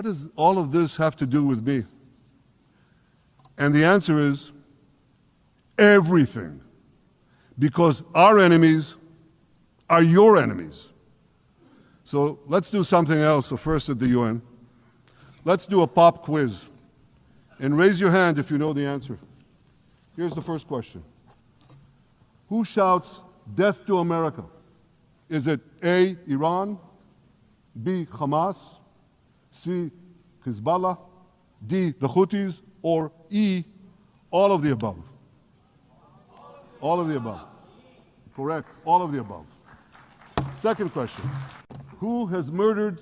does all of this have to do with me? And the answer is everything. Because our enemies are your enemies. So let's do something else, first at the UN. Let's do a pop quiz. And raise your hand if you know the answer. Here's the first question. Who shouts death to America? Is it A, Iran, B, Hamas, C, Hezbollah, D, the Houthis, or E, all of the above? All of the above. Correct, all of the above. Second question. Who has murdered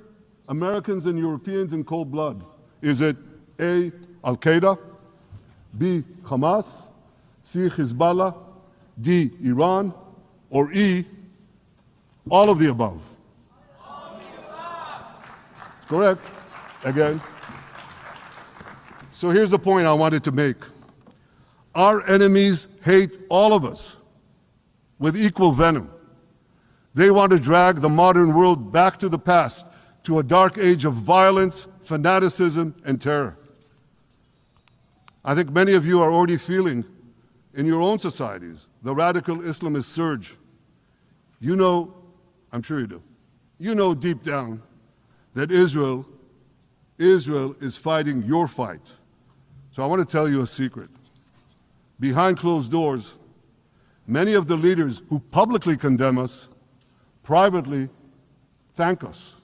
Americans and Europeans in cold blood? Is it A, Al-Qaeda, B, Hamas, C, Hezbollah, D, Iran, or E, all of the above? All of the above. Correct. Again. So here's the point I wanted to make. Our enemies hate all of us with equal venom. They want to drag the modern world back to the past, to a dark age of violence, fanaticism, and terror. I think many of you are already feeling in your own societies the radical Islamist surge. You know, I'm sure you do, you know deep down that Israel is fighting your fight. So I want to tell you a secret. Behind closed doors, many of the leaders who publicly condemn us privately thank us.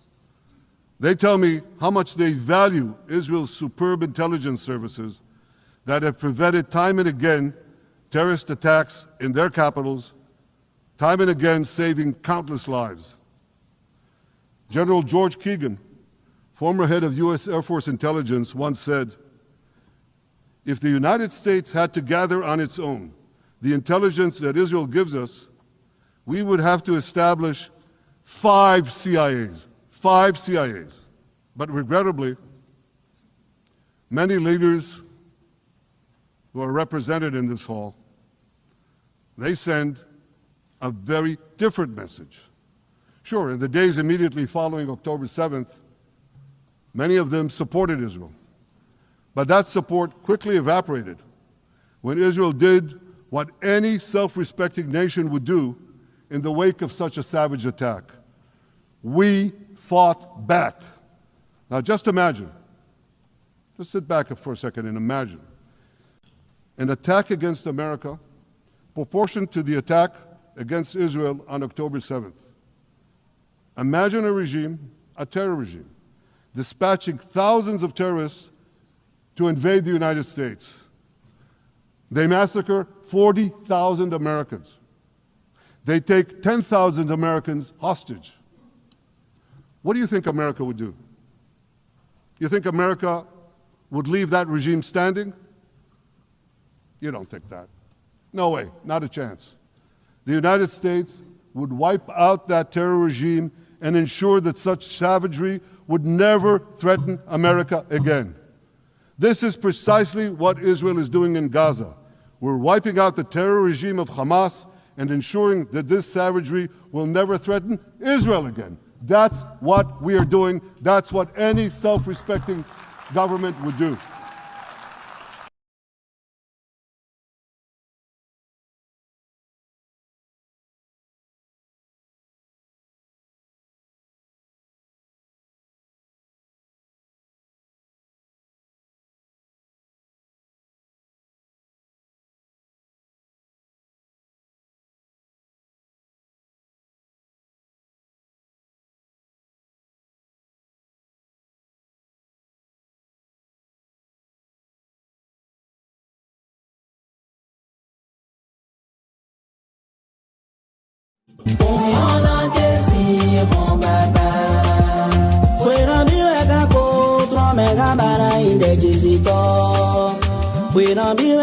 They tell me how much they value Israel's superb intelligence services that have prevented time and again terrorist attacks in their capitals, time and again saving countless lives. General George Keegan, former head of U.S. Air Force Intelligence, once said, "If the United States had to gather on its own the intelligence that Israel gives us, we would have to establish 5 CIAs. 5 CIAs. But regrettably, many leaders who are represented in this hall, they send a very different message. Sure, in the days immediately following October 7th, many of them supported Israel. But that support quickly evaporated when Israel did what any self-respecting nation would do in the wake of such a savage attack. We fought back. Now just imagine, just sit back for a second and imagine an attack against America proportioned to the attack against Israel on October 7th. Imagine a regime, a terror regime, dispatching thousands of terrorists to invade the United States. They massacre 40,000 Americans. They take 10,000 Americans hostage. What do you think America would do? You think America would leave that regime standing? You don't think that. No way, not a chance. The United States would wipe out that terror regime and ensure that such savagery would never threaten America again. This is precisely what Israel is doing in Gaza. We're wiping out the terror regime of Hamas and ensuring that this savagery will never threaten Israel again. That's what we are doing. That's what any self-respecting government would do. We don't be